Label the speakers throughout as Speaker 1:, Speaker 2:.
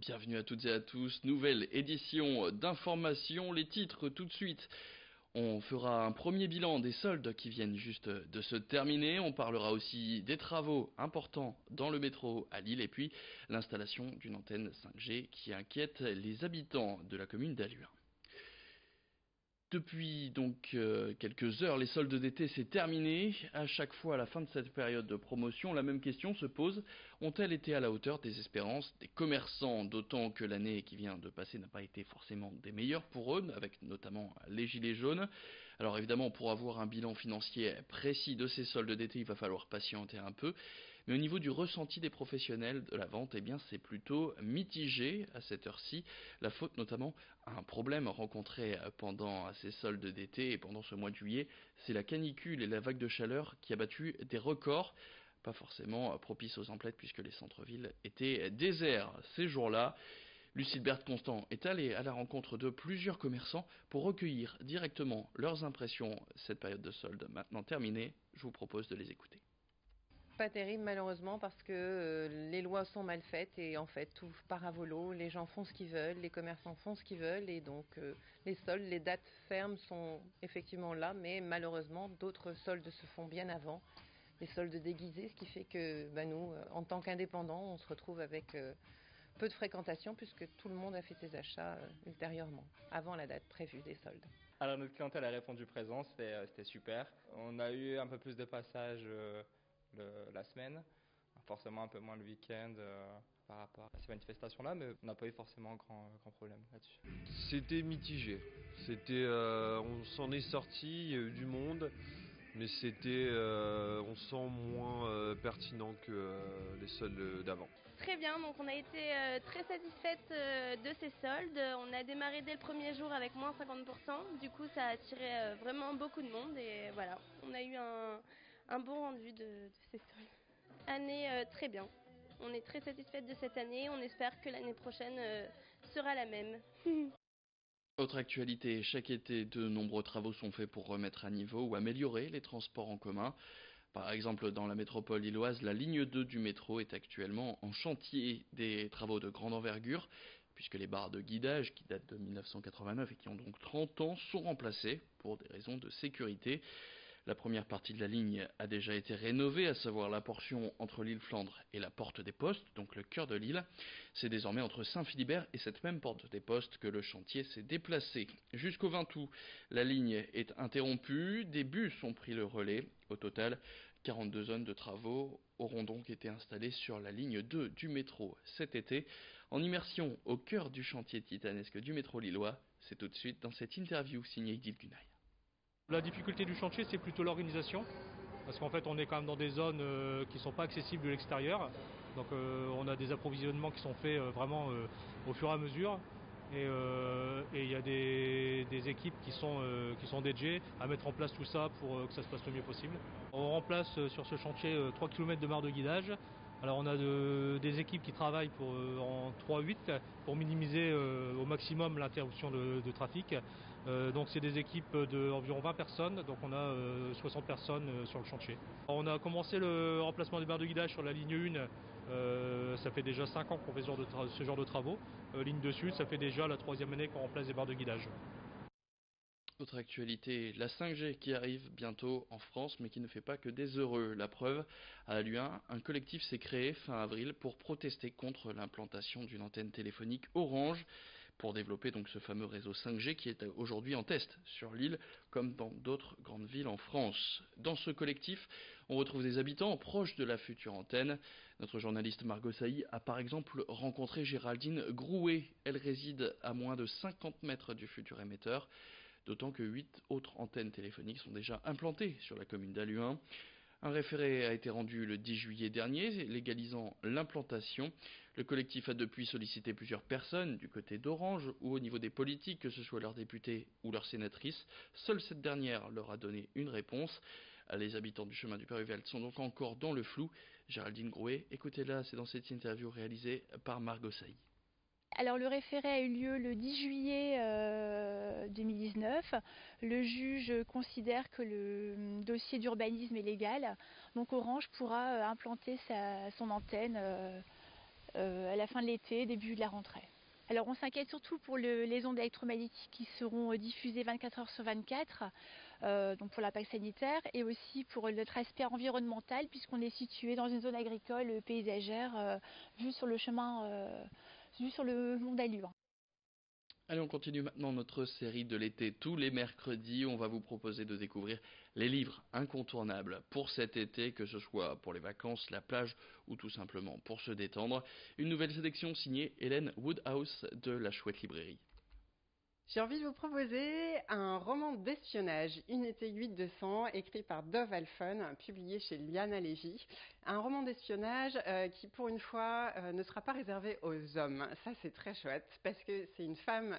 Speaker 1: Bienvenue à toutes et à tous, nouvelle édition d'information, les titres tout de suite. On fera un premier bilan des soldes qui viennent juste de se terminer, on parlera aussi des travaux importants dans le métro à Lille et puis l'installation d'une antenne 5G qui inquiète les habitants de la commune d'Halluin. Depuis donc quelques heures, les soldes d'été c'est terminé. À chaque fois à la fin de cette période de promotion, la même question se pose. Ont-elles été à la hauteur des espérances des commerçants? D'autant que l'année qui vient de passer n'a pas été forcément des meilleures pour eux, avec notamment les gilets jaunes. Alors évidemment, pour avoir un bilan financier précis de ces soldes d'été, il va falloir patienter un peu. Mais au niveau du ressenti des professionnels de la vente, eh bien c'est plutôt mitigé à cette heure-ci. La faute notamment à un problème rencontré pendant ces soldes d'été et pendant ce mois de juillet, c'est la canicule et la vague de chaleur qui a battu des records. Pas forcément propice aux emplettes puisque les centres-villes étaient déserts ces jours-là. Lucille Constant est allée à la rencontre de plusieurs commerçants pour recueillir directement leurs impressions. Cette période de soldes maintenant terminée, je vous propose de les écouter.
Speaker 2: Pas terrible malheureusement parce que les lois sont mal faites et en fait tout part à volo, les gens font ce qu'ils veulent, les commerçants font ce qu'ils veulent et donc les soldes, les dates fermes sont effectivement là mais malheureusement d'autres soldes se font bien avant, les soldes déguisés, ce qui fait que nous en tant qu'indépendants on se retrouve avec peu de fréquentation puisque tout le monde a fait ses achats ultérieurement, avant la date prévue des soldes.
Speaker 3: Alors notre clientèle a répondu présent, c'était super. On a eu un peu plus de passages la semaine, forcément un peu moins le week-end par rapport à ces manifestations-là, mais on n'a pas eu forcément grand problème là-dessus.
Speaker 4: C'était mitigé, on s'en est sorti, il y a eu du monde, mais on sent moins pertinent que les soldes d'avant.
Speaker 5: Très bien, donc on a été très satisfaite de ces soldes. On a démarré dès le premier jour avec moins 50%, du coup ça a attiré vraiment beaucoup de monde et voilà, on a eu un bon rendu de ces soldes. Année très bien, on est très satisfaite de cette année, on espère que l'année prochaine sera la même.
Speaker 1: Autre actualité, chaque été, de nombreux travaux sont faits pour remettre à niveau ou améliorer les transports en commun. Par exemple, dans la métropole lilloise, la ligne 2 du métro est actuellement en chantier, des travaux de grande envergure, puisque les barres de guidage, qui datent de 1989 et qui ont donc 30 ans, sont remplacées pour des raisons de sécurité. La première partie de la ligne a déjà été rénovée, à savoir la portion entre l'île Flandre et la porte des Postes, donc le cœur de l'île. C'est désormais entre Saint-Philibert et cette même porte des Postes que le chantier s'est déplacé. Jusqu'au 20 août, la ligne est interrompue, des bus ont pris le relais. Au total, 42 zones de travaux auront donc été installées sur la ligne 2 du métro cet été. En immersion au cœur du chantier titanesque du métro lillois, c'est tout de suite dans cette interview signée Idil Gunaï.
Speaker 6: La difficulté du chantier, c'est plutôt l'organisation, parce qu'en fait on est quand même dans des zones qui ne sont pas accessibles de l'extérieur, donc on a des approvisionnements qui sont faits vraiment au fur et à mesure, et il y a des équipes qui sont dédiées à mettre en place tout ça pour que ça se passe le mieux possible. On remplace sur ce chantier 3 km de barres de guidage. Alors on a des équipes qui travaillent en 3-8 pour minimiser au maximum l'interruption de trafic. Donc c'est des équipes d'environ 20 personnes, donc on a 60 personnes sur le chantier. Alors, on a commencé le remplacement des barres de guidage sur la ligne 1, ça fait déjà 5 ans qu'on fait ce genre de travaux. Ligne de sud, ça fait déjà la 3e année qu'on remplace des barres de guidage.
Speaker 1: Autre actualité, la 5G qui arrive bientôt en France mais qui ne fait pas que des heureux. La preuve, à Halluin, un collectif s'est créé fin avril pour protester contre l'implantation d'une antenne téléphonique Orange pour développer donc ce fameux réseau 5G qui est aujourd'hui en test sur l'île comme dans d'autres grandes villes en France. Dans ce collectif, on retrouve des habitants proches de la future antenne. Notre journaliste Margot Sailly a par exemple rencontré Géraldine Grouet. Elle réside à moins de 50 mètres du futur émetteur. D'autant que 8 autres antennes téléphoniques sont déjà implantées sur la commune d'Halluin. Un référé a été rendu le 10 juillet dernier, légalisant l'implantation. Le collectif a depuis sollicité plusieurs personnes du côté d'Orange ou au niveau des politiques, que ce soit leurs députés ou leurs sénatrices. Seule cette dernière leur a donné une réponse. Les habitants du chemin du Péruvelt sont donc encore dans le flou. Géraldine Grouet, écoutez-la, c'est dans cette interview réalisée par Margot Sailly.
Speaker 7: Alors le référé a eu lieu le 10 juillet 2019. Le juge considère que le dossier d'urbanisme est légal. Donc Orange pourra implanter son antenne à la fin de l'été, début de la rentrée. Alors on s'inquiète surtout pour les ondes électromagnétiques qui seront diffusées 24 heures sur 24, donc pour l'impact sanitaire, et aussi pour notre aspect environnemental, puisqu'on est situé dans une zone agricole paysagère, vue sur le chemin, vue sur le mont d'Allure.
Speaker 1: Allez, on continue maintenant notre série de l'été. Tous les mercredis, on va vous proposer de découvrir les livres incontournables pour cet été, que ce soit pour les vacances, la plage ou tout simplement pour se détendre. Une nouvelle sélection signée Hélène Woodhouse de la Chouette Librairie.
Speaker 8: J'ai envie de vous proposer un roman d'espionnage, Unité 8200, écrit par Dov Alphon, publié chez Liana Levy. Un roman d'espionnage qui, pour une fois, ne sera pas réservé aux hommes. Ça, c'est très chouette, parce que c'est une femme,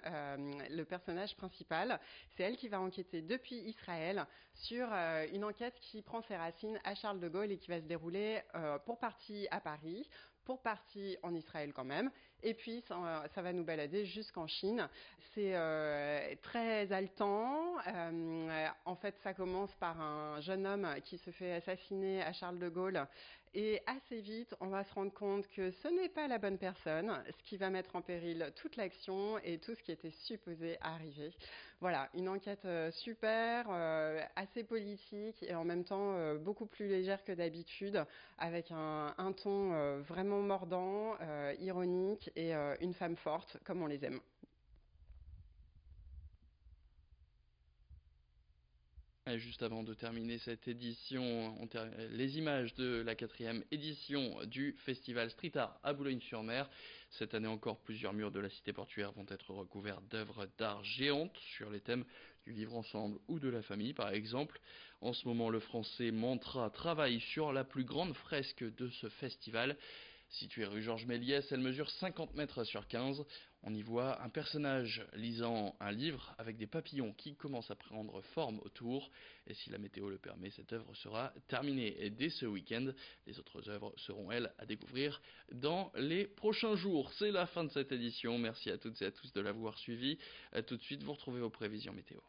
Speaker 8: le personnage principal. C'est elle qui va enquêter depuis Israël sur une enquête qui prend ses racines à Charles de Gaulle et qui va se dérouler pour partie à Paris, pour partie en Israël quand même, et puis ça va nous balader jusqu'en Chine. C'est très haletant. En fait, ça commence par un jeune homme qui se fait assassiner à Charles de Gaulle, et assez vite, on va se rendre compte que ce n'est pas la bonne personne, ce qui va mettre en péril toute l'action et tout ce qui était supposé arriver. Voilà, une enquête super, assez politique et en même temps beaucoup plus légère que d'habitude, avec un ton vraiment mordant, ironique et une femme forte, comme on les aime.
Speaker 1: Et juste avant de terminer cette édition, les images de la 4e édition du festival Street Art à Boulogne-sur-Mer. Cette année encore, plusieurs murs de la cité portuaire vont être recouverts d'œuvres d'art géantes sur les thèmes du vivre ensemble ou de la famille par exemple. En ce moment, le français Mantra travaille sur la plus grande fresque de ce festival. Située rue Georges Méliès, elle mesure 50 mètres sur 15. On y voit un personnage lisant un livre avec des papillons qui commencent à prendre forme autour. Et si la météo le permet, cette œuvre sera terminée dès ce week-end. Les autres œuvres seront, elles, à découvrir dans les prochains jours. C'est la fin de cette édition. Merci à toutes et à tous de l'avoir suivi. Tout de suite, vous retrouvez vos prévisions météo.